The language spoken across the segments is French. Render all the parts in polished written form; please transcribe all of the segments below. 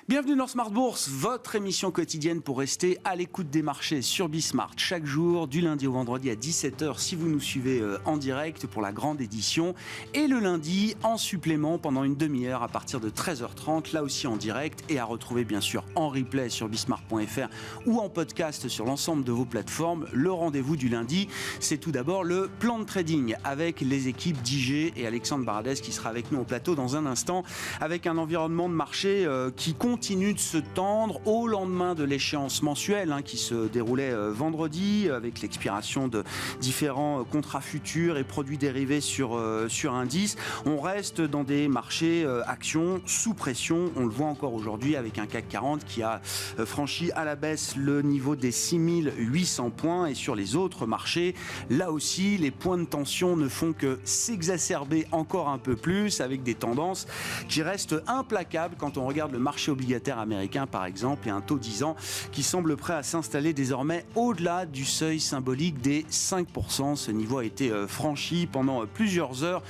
Bienvenue dans Smart Bourse, votre émission quotidienne pour rester à l'écoute des marchés sur Bismart chaque jour, du lundi au vendredi à 17h si vous nous suivez en direct pour la grande édition, et le lundi en supplément pendant une demi-heure à partir de 13h30, là aussi en direct et à retrouver bien sûr en replay sur bismart.fr ou en podcast sur l'ensemble de vos plateformes. Le rendez-vous du lundi, c'est tout d'abord le plan de trading avec les équipes d'IG et Alexandre Baradez qui sera avec nous au plateau dans un instant, avec un environnement de marché qui continue de se tendre au lendemain de l'échéance mensuelle qui se déroulait vendredi avec l'expiration de différents contrats futurs et produits dérivés sur indice. On reste dans des marchés actions sous pression, on le voit encore aujourd'hui avec un CAC 40 qui a franchi à la baisse le niveau des 6800 points, et sur les autres marchés, là aussi les points de tension ne font que s'exacerber encore un peu plus avec des tendances qui restent implacables quand on regarde le marché obligataire américain par exemple, et un taux 10 ans qui semble prêt à s'installer désormais au-delà du seuil symbolique des 5%. Ce niveau a été franchi pendant plusieurs heures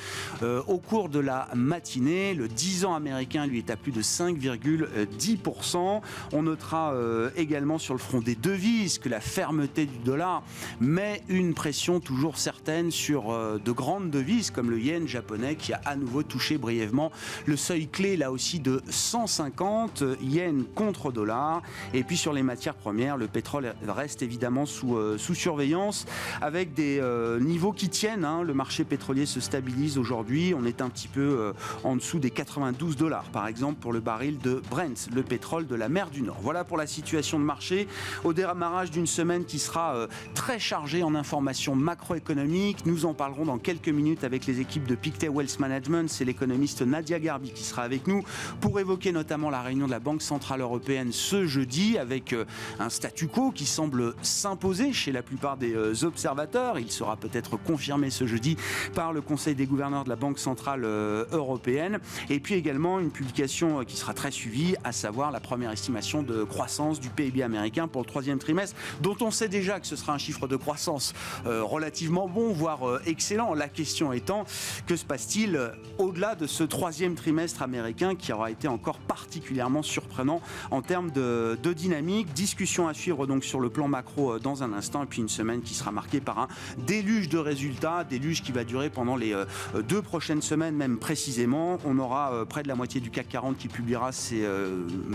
au cours de la matinée. Le 10 ans américain lui est à plus de 5,10%. On notera également sur le front des devises que la fermeté du dollar met une pression toujours certaine sur de grandes devises comme le yen japonais qui a à nouveau touché brièvement le seuil clé là aussi de 150 yens contre dollar. Et puis sur les matières premières, le pétrole reste évidemment sous surveillance avec des niveaux qui tiennent. Le marché pétrolier se stabilise aujourd'hui. On est un petit peu en dessous des 92 $ par exemple pour le baril de Brent, le pétrole de la mer du Nord. Voilà pour la situation de marché au démarrage d'une semaine qui sera très chargée en informations macroéconomiques. Nous en parlerons dans quelques minutes avec les équipes de Pictet Wealth Management. C'est l'économiste Nadia Garbi qui sera avec nous pour évoquer notamment la réunion de la Banque centrale européenne ce jeudi avec un statu quo qui semble s'imposer chez la plupart des observateurs. Il sera peut-être confirmé ce jeudi par le Conseil des gouverneurs de la Banque centrale européenne. Et puis également une publication qui sera très suivie, à savoir la première estimation de croissance du PIB américain pour le troisième trimestre, dont on sait déjà que ce sera un chiffre de croissance relativement bon, voire excellent. La question étant, que se passe-t-il au-delà de ce troisième trimestre américain qui aura été encore particulièrement surprenant en termes de dynamique. Discussion à suivre donc sur le plan macro dans un instant, et puis une semaine qui sera marquée par un déluge de résultats, déluge qui va durer pendant les 2 prochaines semaines même précisément. On aura près de la moitié du CAC 40 qui publiera ses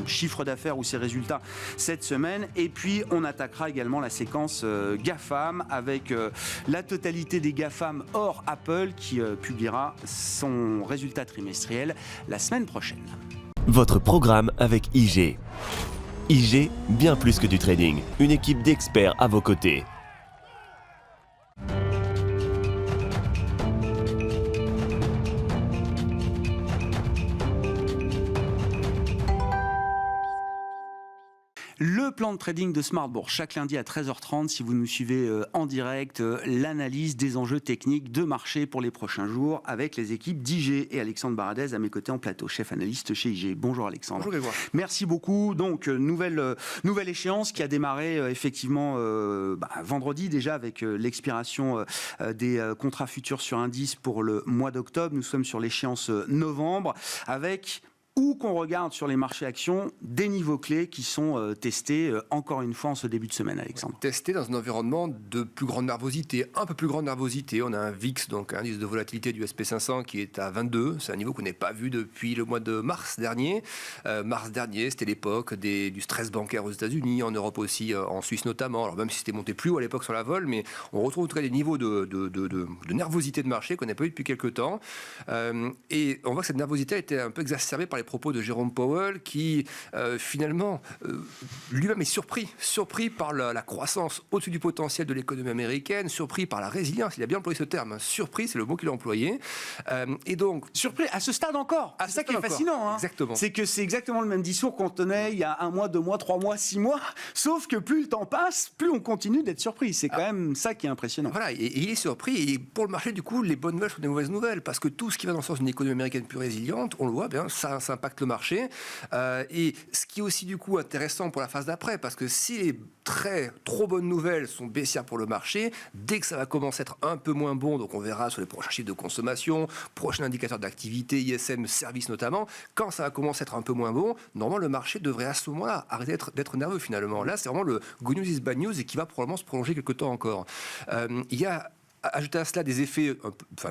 chiffres d'affaires ou ses résultats cette semaine, et puis on attaquera également la séquence GAFAM avec la totalité des GAFAM hors Apple qui publiera son résultat trimestriel la semaine prochaine. Votre programme avec IG. IG, bien plus que du trading. Une équipe d'experts à vos côtés. Le plan de trading de Smart Bourse, chaque lundi à 13h30, si vous nous suivez en direct, l'analyse des enjeux techniques de marché pour les prochains jours avec les équipes d'IG et Alexandre Baradez à mes côtés en plateau, chef analyste chez IG. Bonjour Alexandre. Bonjour Grégoire. Merci beaucoup. Donc, nouvelle échéance qui a démarré effectivement vendredi déjà avec l'expiration des contrats futurs sur indice pour le mois d'octobre. Nous sommes sur l'échéance novembre avec... Où qu'on regarde sur les marchés actions, des niveaux clés qui sont testés encore une fois en ce début de semaine, Alexandre. Testés dans un environnement de plus grande nervosité, un peu plus grande nervosité. On a un VIX, donc un indice de volatilité du SP500 qui est à 22. C'est un niveau qu'on n'est pas vu depuis le mois de mars dernier. Mars dernier, c'était l'époque du stress bancaire aux États-Unis, en Europe aussi, en Suisse notamment. Alors même si c'était monté plus haut à l'époque sur la vol, mais on retrouve en tout cas des niveaux de nervosité de marché qu'on n'a pas eu depuis quelques temps. Et on voit que cette nervosité a été un peu exacerbée par les propos de Jérôme Powell qui finalement lui-même est surpris par la croissance au-dessus du potentiel de l'économie américaine, surpris par la résilience, il a bien employé ce terme, surpris, c'est le mot qu'il a employé, et donc... Surpris à ce stade encore, c'est ça qui est fascinant, Exactement. C'est que c'est exactement le même discours qu'on tenait il y a 1 mois, 2 mois, 3 mois, 6 mois, sauf que plus le temps passe, plus on continue d'être surpris, c'est quand même ça qui est impressionnant. Voilà, et il est surpris, et pour le marché du coup, les bonnes nouvelles sont des mauvaises nouvelles, parce que tout ce qui va dans le sens d'une économie américaine plus résiliente, on le voit bien, ça impacte le marché. Et ce qui est aussi du coup intéressant pour la phase d'après, parce que si les trop bonnes nouvelles sont baissières pour le marché, dès que ça va commencer à être un peu moins bon, donc on verra sur les prochains chiffres de consommation, prochains indicateurs d'activité, ISM, services notamment, quand ça va commencer à être un peu moins bon, normalement le marché devrait à ce moment-là arrêter d'être nerveux finalement. Là, c'est vraiment le good news is bad news et qui va probablement se prolonger quelques temps encore. Il y a ajouter à cela des effets,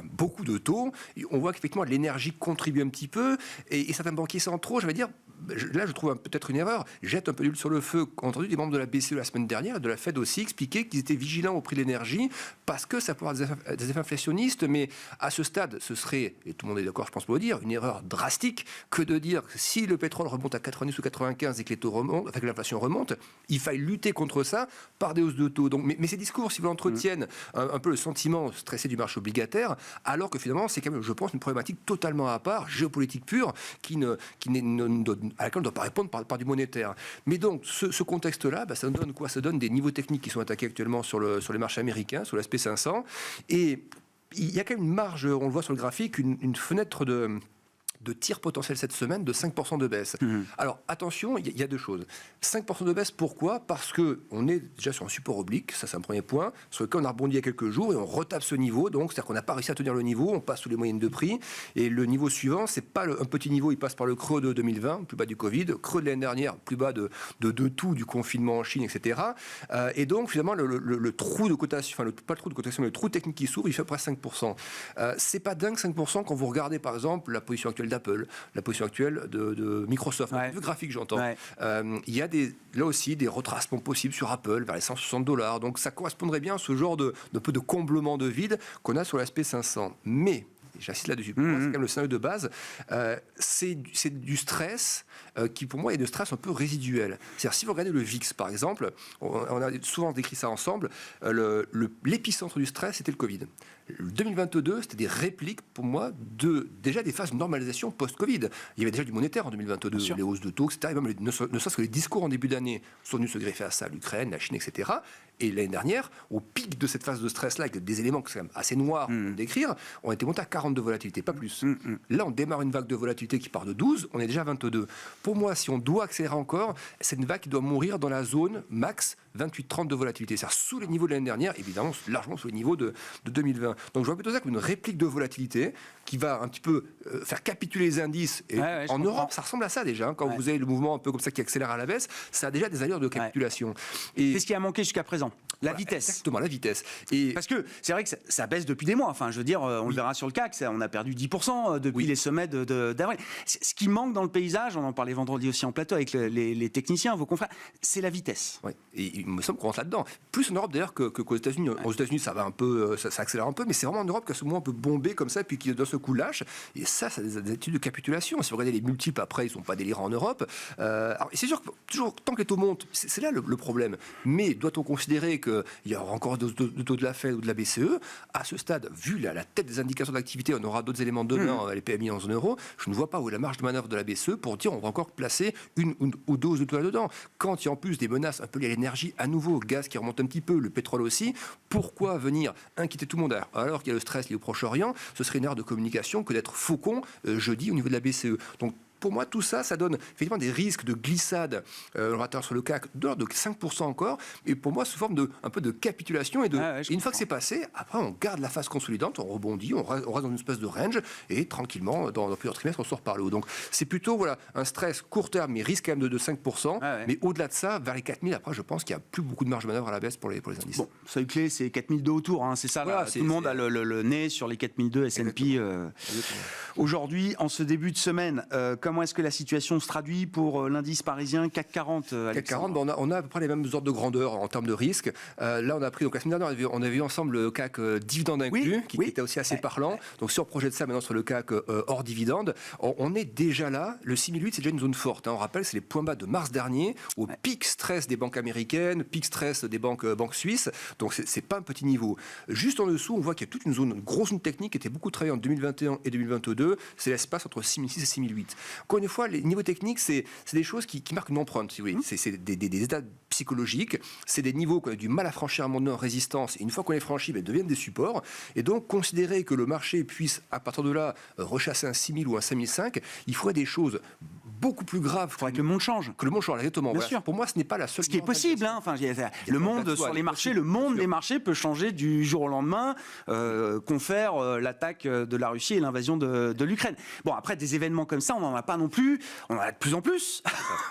beaucoup de taux, on voit qu'effectivement l'énergie contribue un petit peu, et certains banquiers centraux, je vais dire, là je trouve peut-être une erreur, jettent un peu d'huile sur le feu. Entendu des membres de la BCE la semaine dernière et de la Fed aussi expliquer qu'ils étaient vigilants au prix de l'énergie parce que ça peut avoir des effets inflationnistes, mais à ce stade, ce serait, et tout le monde est d'accord je pense pour le dire, une erreur drastique que de dire que si le pétrole remonte à 90 ou 95 et que les taux remontent, que l'inflation remonte, il faille lutter contre ça par des hausses de taux. Donc, mais ces discours, si vous l'entretiennent un peu le sentiment stressé du marché obligataire, alors que finalement c'est quand même, je pense, une problématique totalement à part, géopolitique pure, à laquelle on ne doit pas répondre par du monétaire. Mais donc, ce contexte-là, ça donne quoi? Ça donne des niveaux techniques qui sont attaqués actuellement sur les marchés américains, sur l'S&P 500. Et il y a quand même une marge, on le voit sur le graphique, une fenêtre de tir potentiel cette semaine de 5% de baisse. Alors attention, il y a deux choses. 5% de baisse, pourquoi? Parce qu'on est déjà sur un support oblique, ça c'est un premier point, sur lequel on a rebondi il y a quelques jours et on retape ce niveau, donc c'est-à-dire qu'on n'a pas réussi à tenir le niveau, on passe sous les moyennes de prix, et le niveau suivant, c'est pas un petit niveau, il passe par le creux de 2020, plus bas du Covid, creux de l'année dernière, plus bas de tout, du confinement en Chine, etc. Et donc finalement le trou de cotation, pas le trou de cotation, mais le trou technique qui s'ouvre, il fait à peu près 5%. C'est pas dingue 5% quand vous regardez par exemple la position actuelle d'Apple, la position actuelle de Microsoft, le graphique j'entends. Il y a là aussi des retracements possibles sur Apple vers les $160. Donc ça correspondrait bien à ce genre de peu de comblement de vide qu'on a sur l'S&P 500. Mais j'insiste là-dessus, pour moi, c'est quand même le scénario de base, c'est du stress qui pour moi est de stress un peu résiduel. C'est-à-dire si vous regardez le VIX par exemple, on a souvent décrit ça ensemble, l'épicentre du stress c'était le Covid. 2022, c'était des répliques pour moi déjà des phases de normalisation post-Covid. Il y avait déjà du monétaire en 2022, les hausses de taux, etc. Et même ne serait-ce que les discours en début d'année sont venus se greffer à ça, l'Ukraine, la Chine, etc. Et l'année dernière, au pic de cette phase de stress-là, avec des éléments qui sont quand même assez noirs pour décrire, on était monté à 40 de volatilité, pas plus. Là, on démarre une vague de volatilité qui part de 12, on est déjà à 22. Pour moi, si on doit accélérer encore, c'est une vague qui doit mourir dans la zone max 28-30 de volatilité. C'est-à-dire sous les niveaux de l'année dernière, évidemment, largement sous les niveaux de 2020. Donc je vois plutôt ça comme une réplique de volatilité qui va un petit peu faire capituler les indices. Et en Europe, ça ressemble à ça déjà. Quand vous avez le mouvement un peu comme ça qui accélère à la baisse, ça a déjà des allures de capitulation. Et c'est ce qui a manqué jusqu'à présent. La vitesse. Exactement, la vitesse. Parce que c'est vrai que ça baisse depuis des mois. Enfin, je veux dire, on le verra sur le CAC, on a perdu 10% depuis les sommets d'avril. Ce qui manque dans le paysage, on en parlait vendredi aussi en plateau avec les techniciens, vos confrères, c'est la vitesse. Oui. Et il me semble qu'on rentre là-dedans. Plus en Europe d'ailleurs qu'aux États-Unis. Aux États-Unis, ça va un peu, ça accélère un peu, mais c'est vraiment en Europe qu'à ce moment on peut bomber comme ça, puis qui d'un seul coup lâche. Et ça a des attitudes de capitulation. Si vous regardez les multiples après, ils sont pas délirants en Europe. Alors, c'est sûr que toujours tant que les taux montent, c'est là le problème. Mais doit-on considérer qu'il y aura encore de taux de la Fed ou de la BCE? À ce stade, vu la tête des indicateurs d'activité, on aura d'autres éléments demain, les PMI en zone euro, je ne vois pas où est la marge de manœuvre de la BCE pour dire on va encore placer une ou deux hausses de taux là-dedans. Quand il y a en plus des menaces un peu liées à l'énergie, à nouveau, gaz qui remonte un petit peu, le pétrole aussi, pourquoi venir inquiéter tout le monde alors qu'il y a le stress lié au Proche-Orient? Ce serait une erreur de communication que d'être faucon jeudi au niveau de la BCE. Donc pour moi, tout ça, ça donne effectivement des risques de glissade, on va sur le CAC, de 5% encore, mais pour moi, sous forme un peu de capitulation. Et une fois que c'est passé, après, on garde la phase consolidante, on rebondit, on reste dans une espèce de range, et tranquillement, dans plusieurs trimestres, on sort par le haut. Donc, c'est plutôt un stress court terme, mais risque quand même de 5%. Mais au-delà de ça, vers les 4000, après, je pense qu'il n'y a plus beaucoup de marge de manœuvre à la baisse pour les indices. Bon, seuil clé, c'est 4002 autour, c'est ça. Voilà, tout le monde a le nez sur les 4002 S&P. Aujourd'hui, en ce début de semaine, comment est-ce que la situation se traduit pour l'indice parisien CAC 40 CAC 40, on a à peu près les mêmes ordres de grandeur en termes de risque. Là, on a pris, donc la semaine dernière, on a vu ensemble le CAC dividende inclus, qui était aussi assez parlant. Donc, si on projette ça maintenant sur le CAC hors dividende, on est déjà là. Le 6008, c'est déjà une zone forte. On rappelle, c'est les points bas de mars dernier, au pic stress des banques américaines, pic stress des banques suisses. Donc, c'est pas un petit niveau. Juste en dessous, on voit qu'il y a toute une grosse zone technique qui était beaucoup travaillée en 2021 et 2022, 2022, c'est l'espace entre 6006 et 6008. Encore une fois, les niveaux techniques, c'est des choses qui marquent une empreinte, si vous voulez. C'est des états psychologiques, c'est des niveaux qu'on a du mal à franchir à un moment donné en résistance, et une fois qu'on les franchit, ils deviennent des supports, et donc considérer que le marché puisse, à partir de là, rechasser un 6000 ou un 5005, il faudrait des choses beaucoup plus graves. Il faudrait que le monde change. Que le monde change, exactement. Bien voilà. sûr. Pour moi, ce n'est pas la seule... Ce qui est possible, hein. Enfin, le monde sur les marchés, le monde des marchés peut changer du jour au lendemain, confère l'attaque de la Russie et l'invasion de l'Ukraine. Bon, après, des événements comme ça, on n'en a pas non plus, on en a de plus en plus,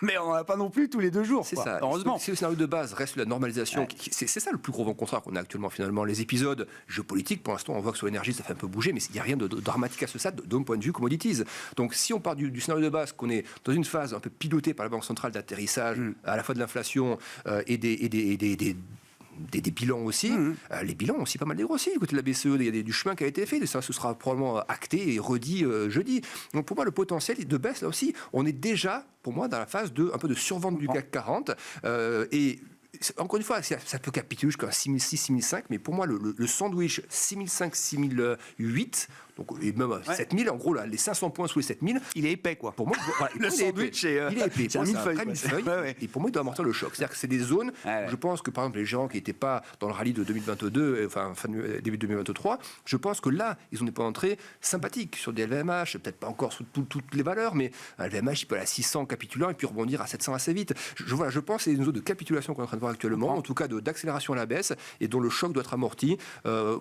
mais on n'en a pas non plus tous les 2 jours. C'est quoi. ça. Heureusement. Si le scénario de base reste la normalisation, c'est ça le plus gros vent contraire qu'on a actuellement finalement. Les épisodes géopolitiques, pour l'instant, on voit que sur l'énergie, ça fait un peu bouger, mais il n'y a rien de dramatique à ce stade d'un point de vue commodities. Donc si on part du scénario de base, qu'on est dans une phase un peu pilotée par la Banque centrale d'atterrissage, à la fois de l'inflation et des bilans aussi, les bilans ont aussi pas mal dégrossi du côté de la BCE, il y a du chemin qui a été fait, ça ce sera probablement acté et redit jeudi. Donc pour moi le potentiel de baisse là aussi, on est déjà pour moi dans la phase un peu de survente du CAC 40 et encore une fois, ça peut capituler jusqu'à 6006, 6005, mais pour moi, le sandwich 6005, 6008, donc, et même 7000, en gros, là, les 500 points sous les 7000, il est épais, quoi. Pour moi, voilà, le sandwich, il est épais. C'est un millefeuille. Et pour moi, il doit amortir le choc. C'est-à-dire que c'est des zones où je pense que, par exemple, les géants qui n'étaient pas dans le rallye de 2022, enfin, début 2023, je pense que là, ils ont des points d'entrée sympathiques sur des LVMH, peut-être pas encore sous toutes les valeurs, mais un LVMH, il peut aller à 600 capitulant et puis rebondir à 700 assez vite. Je pense que c'est une zone de capitulation qu'on est en train de voir actuellement, en tout cas d'accélération à la baisse, et dont le choc doit être amorti.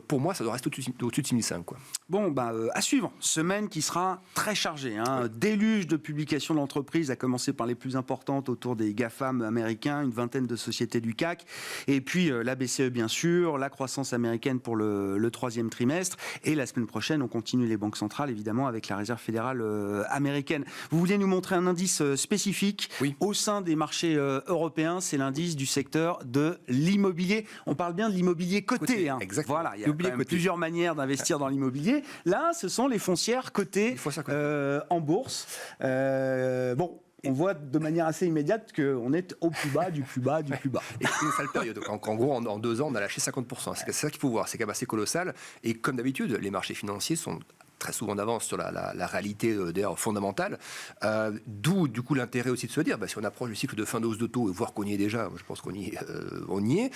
Pour moi, ça doit rester au-dessus de 6005. Quoi. Bon, à suivre. Semaine qui sera très chargée. Déluge de publications d'entreprises, à commencer par les plus importantes autour des GAFAM américains, une vingtaine de sociétés du CAC, et puis la BCE bien sûr, la croissance américaine pour le 3e trimestre, et la semaine prochaine, on continue les banques centrales, évidemment, avec la Réserve fédérale américaine. Vous vouliez nous montrer un indice spécifique au sein des marchés européens, c'est l'indice du secteur de l'immobilier. On parle bien de l'immobilier coté. Exactement. Voilà, il y a quand même plusieurs manières d'investir dans l'immobilier. Là, ce sont les foncières cotées en bourse. On voit de manière assez immédiate qu'on est au plus bas, du plus bas, du plus bas. Et c'est une sale période. En gros, en 2 ans, on a lâché 50%. C'est ça qu'il faut voir. C'est quand même assez colossal. Et comme d'habitude, les marchés financiers sont très souvent en avance sur la réalité d'ailleurs fondamentale, d'où du coup l'intérêt aussi de se dire, si on approche du cycle de fin de hausse de taux et voir qu'on y est déjà, je pense qu'on y est,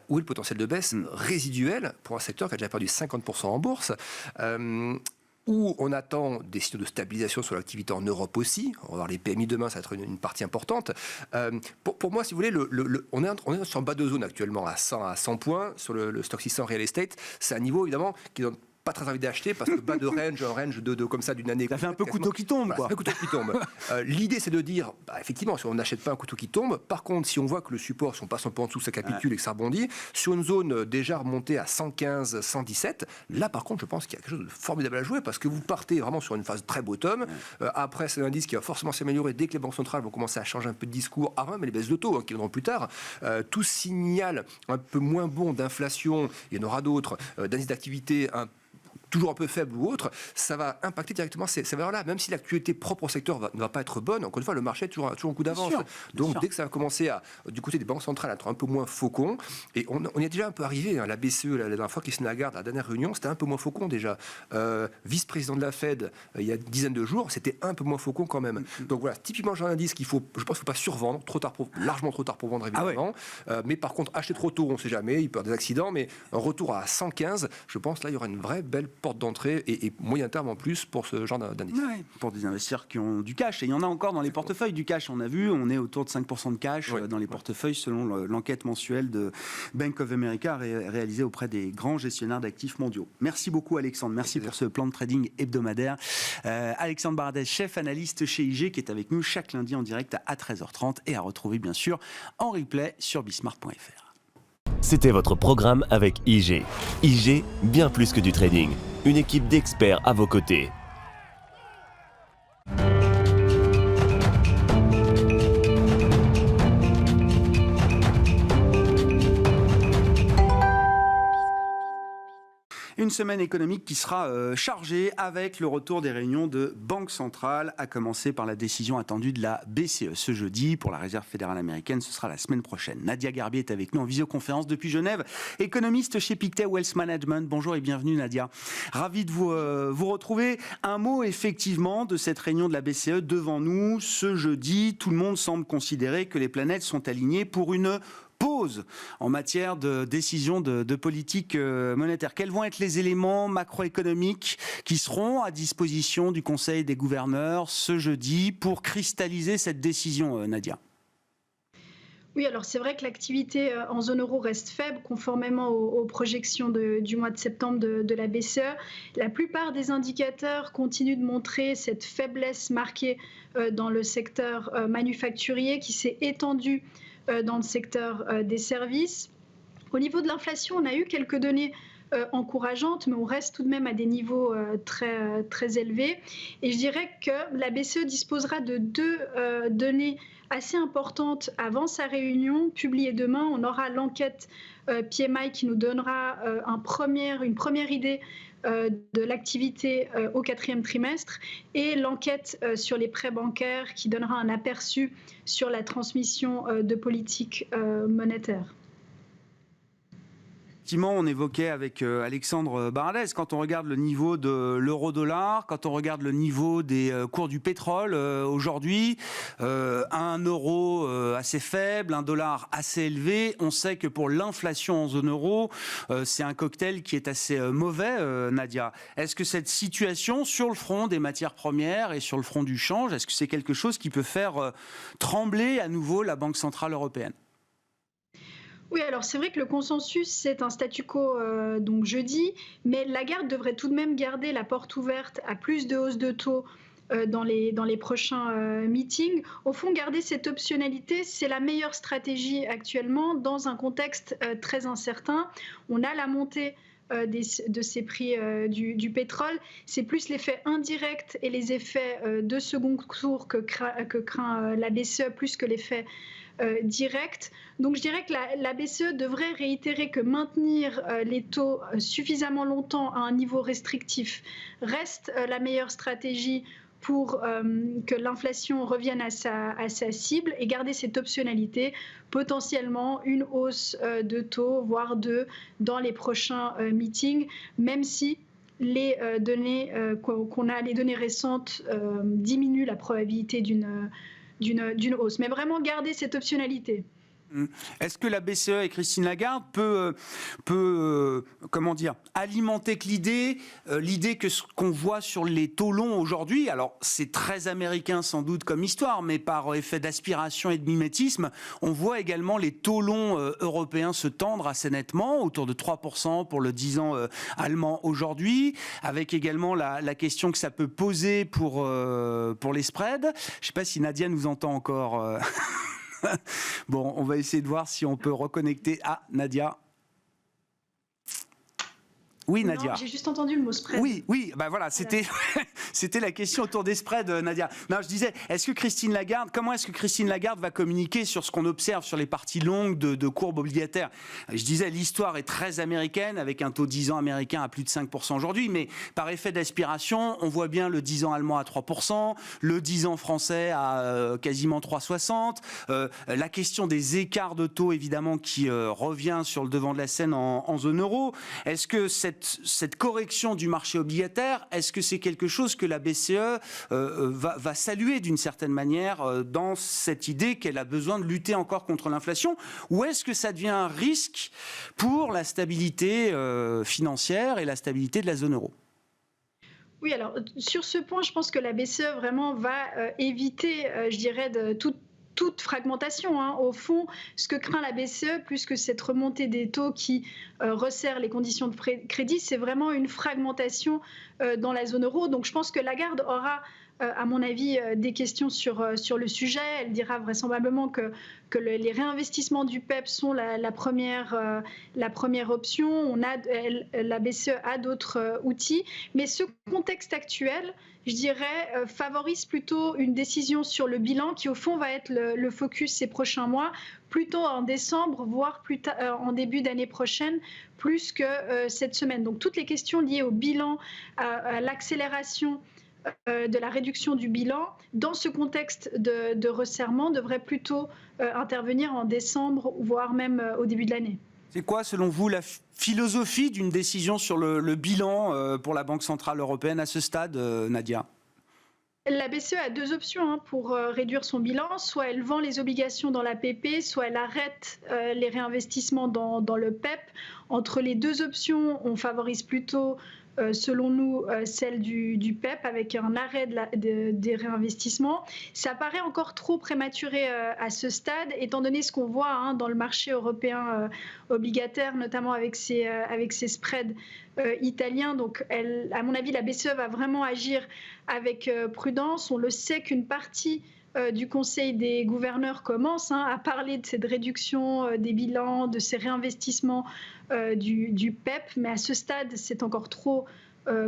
où est le potentiel de baisse résiduel pour un secteur qui a déjà perdu 50% en bourse, où on attend des signaux de stabilisation sur l'activité en Europe aussi. On va voir les PMI demain, ça va être une partie importante. Pour moi, si vous voulez, on est sur un bas de zone actuellement à 100 points sur le stock 600 real estate. C'est un niveau évidemment qui donne pas très envie d'acheter parce que bas de range de comme ça d'une année. Ça fait un peu couteau qui tombe, quoi. Un peu couteau qui tombe. L'idée, c'est de dire, effectivement, si on n'achète pas un couteau qui tombe, par contre, si on voit que le support, si on passe un peu en dessous, ça capitule et que ça rebondit, sur une zone déjà remontée à 115, 117, là, par contre, je pense qu'il y a quelque chose de formidable à jouer parce que vous partez vraiment sur une phase très bottom. Après, c'est un indice qui va forcément s'améliorer dès que les banques centrales vont commencer à changer un peu de discours, avant même les baisses de taux qui viendront plus tard. Tout signal un peu moins bon d'inflation, il y en aura d'autres, d'indice d'activité toujours un peu faible ou autre, ça va impacter directement ces valeurs-là. Même si l'actualité propre au secteur ne va pas être bonne, encore une fois, le marché est toujours un coup d'avance. Donc, dès que ça va commencer du côté des banques centrales, à être un peu moins faucon, et on y est déjà un peu arrivé, la BCE, la dernière fois, Christine Lagarde, la dernière réunion, c'était un peu moins faucon déjà. Vice-président de la Fed, il y a une dizaine de jours, c'était un peu moins faucon quand même. Donc voilà, typiquement, j'ai un indice je pense qu'il ne faut pas survendre, largement trop tard pour vendre, évidemment. Mais par contre, acheter trop tôt, on ne sait jamais, il peut y avoir des accidents, mais un retour à 115, je pense là, il y aura une vraie belle porte d'entrée et moyen terme en plus pour ce genre d'indice. Pour des investisseurs qui ont du cash. Et il y en a encore dans les portefeuilles du cash. On a vu, on est autour de 5% de cash dans les portefeuilles selon l'enquête mensuelle de Bank of America réalisée auprès des grands gestionnaires d'actifs mondiaux. Merci beaucoup Alexandre. Merci pour ce plan de trading hebdomadaire. Alexandre Baradez, chef analyste chez IG, qui est avec nous chaque lundi en direct à 13h30 et à retrouver bien sûr en replay sur bismart.fr. C'était votre programme avec IG. IG, bien plus que du trading. Une équipe d'experts à vos côtés. Une semaine économique qui sera chargée avec le retour des réunions de Banque centrale, à commencer par la décision attendue de la BCE ce jeudi. Pour la Réserve fédérale américaine, ce sera la semaine prochaine. Nadia Garbier est avec nous en visioconférence depuis Genève, économiste chez Pictet Wealth Management. Bonjour et bienvenue Nadia. Ravi de vous retrouver. Un mot effectivement de cette réunion de la BCE devant nous ce jeudi. Tout le monde semble considérer que les planètes sont alignées pour une pause en matière de décision de politique monétaire. Quels vont être les éléments macroéconomiques qui seront à disposition du Conseil des gouverneurs ce jeudi pour cristalliser cette décision, Nadia ? Oui, alors c'est vrai que l'activité en zone euro reste faible conformément aux projections du mois de septembre de la BCE. La plupart des indicateurs continuent de montrer cette faiblesse marquée dans le secteur manufacturier qui s'est étendue dans le secteur des services. Au niveau de l'inflation, on a eu quelques données encourageantes, mais on reste tout de même à des niveaux très élevés. Et je dirais que la BCE disposera de deux données assez importantes avant sa réunion. Publiée demain, on aura l'enquête PMI qui nous donnera une première idée de l'activité au 4e trimestre et l'enquête sur les prêts bancaires qui donnera un aperçu sur la transmission de politique monétaire. On évoquait avec Alexandre Baradez, quand on regarde le niveau de l'euro-dollar, quand on regarde le niveau des cours du pétrole aujourd'hui, un euro assez faible, un dollar assez élevé, on sait que pour l'inflation en zone euro, c'est un cocktail qui est assez mauvais, Nadia. Est-ce que cette situation sur le front des matières premières et sur le front du change, est-ce que c'est quelque chose qui peut faire trembler à nouveau la Banque centrale européenne ? Oui, alors c'est vrai que le consensus, c'est un statu quo donc jeudi, mais Lagarde devrait tout de même garder la porte ouverte à plus de hausses de taux dans les prochains meetings. Au fond, garder cette optionnalité, c'est la meilleure stratégie actuellement dans un contexte très incertain. On a la montée de ces prix du pétrole. C'est plus l'effet indirect et les effets de second tour que craint la BCE, plus que l'effet direct. Donc je dirais que la BCE devrait réitérer que maintenir les taux suffisamment longtemps à un niveau restrictif reste la meilleure stratégie pour que l'inflation revienne à sa cible et garder cette optionnalité, potentiellement une hausse de taux, voire deux, dans les prochains meetings, même si les données les données récentes diminuent la probabilité d'une hausse. Mais vraiment garder cette optionnalité. Est-ce que la BCE et Christine Lagarde peut alimenter l'idée que ce qu'on voit sur les taux longs aujourd'hui, alors c'est très américain sans doute comme histoire, mais par effet d'aspiration et de mimétisme, on voit également les taux longs européens se tendre assez nettement, autour de 3% pour le 10 ans allemand aujourd'hui, avec également la question que ça peut poser pour les spreads. Je ne sais pas si Nadia nous entend encore. Bon, on va essayer de voir si on peut reconnecter. Ah, Nadia. Oui, Nadia. Non, j'ai juste entendu le mot spread. Oui, bah voilà, c'était la question autour des spreads, Nadia. Non, je disais, comment est-ce que Christine Lagarde va communiquer sur ce qu'on observe sur les parties longues de courbes obligataires ? Je disais, l'histoire est très américaine, avec un taux 10 ans américain à plus de 5% aujourd'hui, mais par effet d'aspiration, on voit bien le 10 ans allemand à 3%, le 10 ans français à quasiment 3,60%, la question des écarts de taux, évidemment, qui revient sur le devant de la scène en zone euro. Est-ce que cette correction du marché obligataire, est-ce que c'est quelque chose que la BCE va saluer d'une certaine manière dans cette idée qu'elle a besoin de lutter encore contre l'inflation, ou est-ce que ça devient un risque pour la stabilité financière et la stabilité de la zone euro ? Oui, alors sur ce point, je pense que la BCE vraiment va éviter, je dirais, de toute fragmentation. Au fond, ce que craint la BCE, plus que cette remontée des taux qui resserre les conditions de crédit, c'est vraiment une fragmentation dans la zone euro. Donc je pense que Lagarde aura à mon avis, des questions sur le sujet. Elle dira vraisemblablement que les réinvestissements du PEPP sont la première option. La BCE a d'autres outils, mais ce contexte actuel, je dirais, favorise plutôt une décision sur le bilan qui, au fond, va être le focus ces prochains mois, plutôt en décembre, voire plus en début d'année prochaine, plus que cette semaine. Donc, toutes les questions liées au bilan, à l'accélération de la réduction du bilan, dans ce contexte de resserrement, devraient plutôt intervenir en décembre, voire même au début de l'année. C'est quoi, selon vous, la philosophie d'une décision sur le bilan pour la Banque Centrale Européenne à ce stade, Nadia ? La BCE a deux options pour réduire son bilan. Soit elle vend les obligations dans l'APP, soit elle arrête les réinvestissements dans le PEPP. Entre les deux options, on favorise plutôt, selon nous, celle du PEPP avec un arrêt des réinvestissements. Ça paraît encore trop prématuré à ce stade, étant donné ce qu'on voit dans le marché européen obligataire, notamment avec ses spreads italiens. Donc, à mon avis, la BCE va vraiment agir avec prudence. On le sait qu'une partie du Conseil des gouverneurs commence à parler de cette réduction des bilans, de ces réinvestissements du PEPP, mais à ce stade, c'est encore trop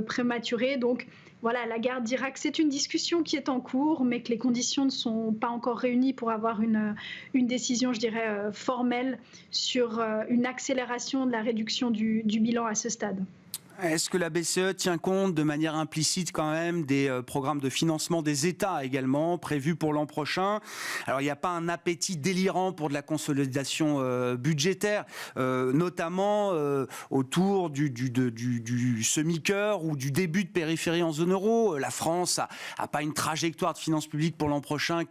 prématuré. Donc voilà, Lagarde dira que c'est une discussion qui est en cours, mais que les conditions ne sont pas encore réunies pour avoir une décision, je dirais, formelle sur une accélération de la réduction du bilan à ce stade. Est-ce que la BCE tient compte de manière implicite quand même des programmes de financement des États également prévus pour l'an prochain? Alors il n'y a pas un appétit délirant pour de la consolidation budgétaire, notamment autour du semi-cœur ou du début de périphérie en zone euro. La France a pas une trajectoire de finances publiques pour l'an prochain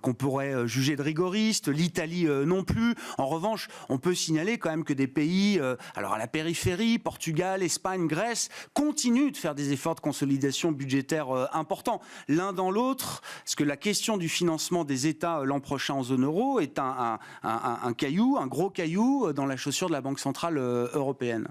qu'on pourrait juger de rigoriste. L'Italie non plus. En revanche, on peut signaler quand même que des pays, alors à la périphérie, Portugal, Espagne, Grèce, continuent de faire des efforts de consolidation budgétaire importants. L'un dans l'autre, parce que la question du financement des États l'an prochain en zone euro est un gros caillou dans la chaussure de la Banque Centrale Européenne.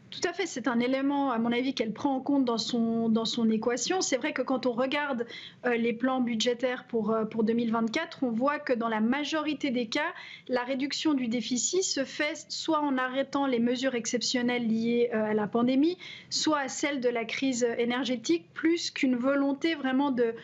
Tout à fait, c'est un élément, à mon avis, qu'elle prend en compte dans son équation. C'est vrai que quand on regarde les plans budgétaires pour 2024, on voit que dans la majorité des cas, la réduction du déficit se fait soit en arrêtant les mesures exceptionnelles liées à la pandémie, soit à celle de la crise énergétique, plus qu'une volonté vraiment de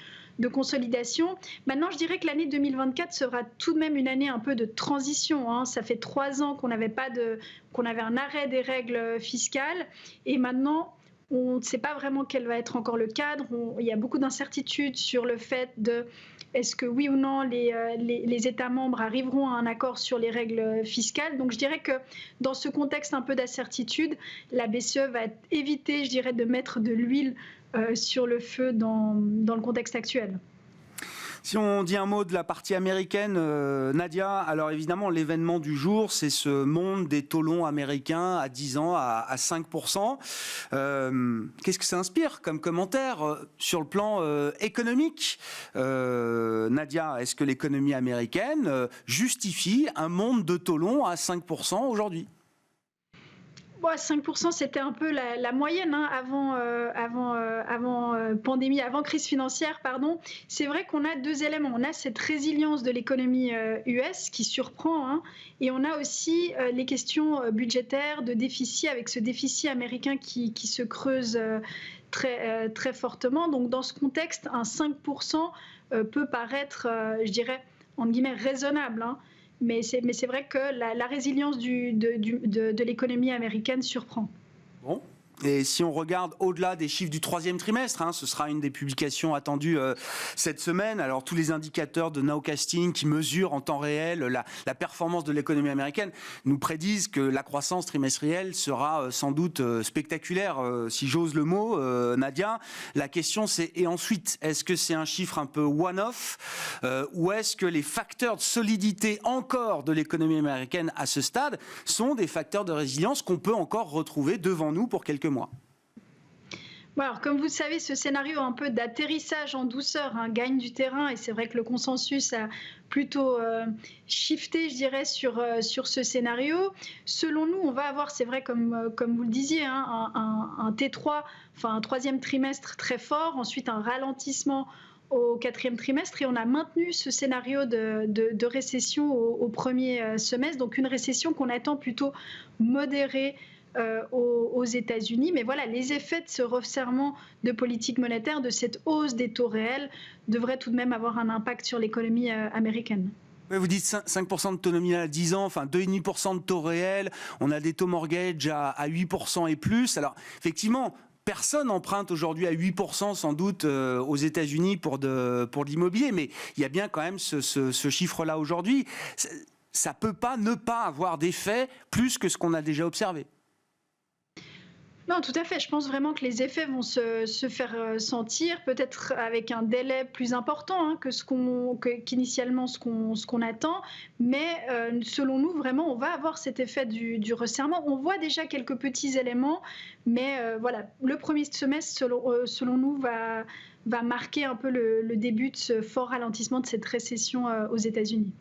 consolidation. Maintenant, je dirais que l'année 2024 sera tout de même une année un peu de transition. Ça fait 3 ans qu'on avait un arrêt des règles fiscales et maintenant, on ne sait pas vraiment quel va être encore le cadre. Il y a beaucoup d'incertitudes sur le fait de est-ce que oui ou non les États membres arriveront à un accord sur les règles fiscales. Donc je dirais que dans ce contexte un peu d'incertitude, la BCE va éviter, je dirais, de mettre de l'huile sur le feu dans le contexte actuel. Si on dit un mot de la partie américaine, Nadia, alors évidemment l'événement du jour, c'est ce monde des taux longs américains à 10 ans à 5%. Qu'est-ce que ça inspire comme commentaire sur le plan économique? Nadia, est-ce que l'économie américaine justifie un monde de taux longs à 5% aujourd'hui? 5%, c'était un peu la moyenne avant pandémie, avant crise financière, pardon. C'est vrai qu'on a deux éléments. On a cette résilience de l'économie US qui surprend, et on a aussi les questions budgétaires de déficit, avec ce déficit américain qui se creuse très, très fortement. Donc dans ce contexte, un 5% peut paraître, je dirais, entre guillemets, raisonnable, Mais c'est vrai que la résilience de l'économie américaine surprend. Bon. Et si on regarde au-delà des chiffres du 3e trimestre, ce sera une des publications attendues cette semaine. Alors tous les indicateurs de nowcasting qui mesurent en temps réel la performance de l'économie américaine nous prédisent que la croissance trimestrielle sera sans doute spectaculaire, si j'ose le mot, Nadia. La question c'est, et ensuite, est-ce que c'est un chiffre un peu one-off ou est-ce que les facteurs de solidité encore de l'économie américaine à ce stade sont des facteurs de résilience qu'on peut encore retrouver devant nous pour quelques mois? Bon, alors, comme vous le savez, ce scénario un peu d'atterrissage en douceur gagne du terrain, et c'est vrai que le consensus a plutôt shifté, je dirais, sur ce scénario. Selon nous, on va avoir, c'est vrai, comme vous le disiez, un T3, enfin un troisième trimestre très fort, ensuite un ralentissement au quatrième trimestre, et on a maintenu ce scénario de récession au premier semestre, donc une récession qu'on attend plutôt modérée aux États-Unis. Mais voilà, les effets de ce resserrement de politique monétaire, de cette hausse des taux réels, devraient tout de même avoir un impact sur l'économie américaine. Vous dites 5% d'autonomie à 10 ans, enfin 2,5% de taux réels, on a des taux mortgage à 8% et plus. Alors effectivement, personne n'emprunte aujourd'hui à 8% sans doute aux États-Unis pour de l'immobilier, mais il y a bien quand même ce chiffre-là aujourd'hui. Ça ne peut pas ne pas avoir d'effet plus que ce qu'on a déjà observé. Non, tout à fait. Je pense vraiment que les effets vont se faire sentir, peut-être avec un délai plus important qu'initialement ce qu'on attend. Mais selon nous, vraiment, on va avoir cet effet du resserrement. On voit déjà quelques petits éléments, mais voilà, le premier semestre, selon nous, va marquer un peu le début de ce fort ralentissement de cette récession aux États-Unis.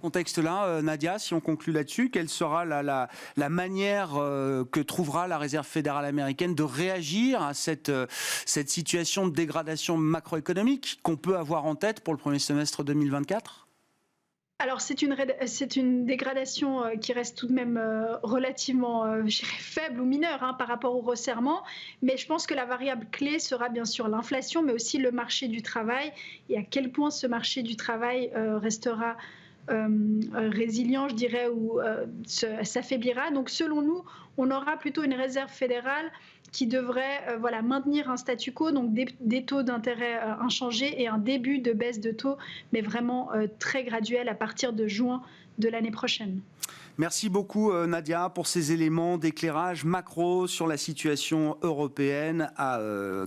Contexte-là, Nadia, si on conclut là-dessus, quelle sera la manière que trouvera la Réserve fédérale américaine de réagir à cette situation de dégradation macroéconomique qu'on peut avoir en tête pour le premier semestre 2024 ? Alors c'est une dégradation qui reste tout de même relativement faible ou mineure par rapport au resserrement, mais je pense que la variable clé sera bien sûr l'inflation, mais aussi le marché du travail, et à quel point ce marché du travail restera résilient, je dirais, ou s'affaiblira. Donc selon nous, on aura plutôt une réserve fédérale qui devrait maintenir un statu quo, donc des taux d'intérêt inchangés et un début de baisse de taux, mais vraiment très graduel à partir de juin de l'année prochaine. Merci beaucoup Nadia pour ces éléments d'éclairage macro sur la situation européenne à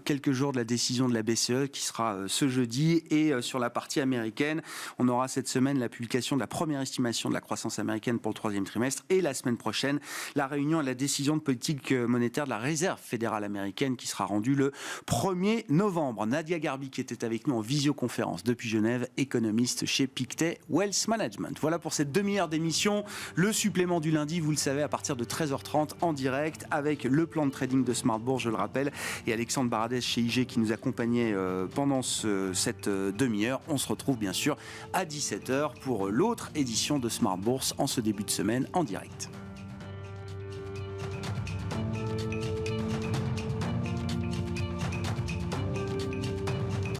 quelques jours de la décision de la BCE qui sera ce jeudi, et sur la partie américaine, on aura cette semaine la publication de la première estimation de la croissance américaine pour le troisième trimestre, et la semaine prochaine la réunion et la décision de politique monétaire de la Réserve fédérale américaine qui sera rendue le 1er novembre. Nadia Garbi qui était avec nous en visioconférence depuis Genève, économiste chez Pictet Wealth Management. Voilà pour cette demi-heure d'émission. Le supplément du lundi, vous le savez, à partir de 13h30 en direct avec le plan de trading de Smart Bourse, je le rappelle, et Alexandre Baradès chez IG qui nous accompagnait pendant cette demi-heure. On se retrouve bien sûr à 17h pour l'autre édition de Smart Bourse en ce début de semaine en direct.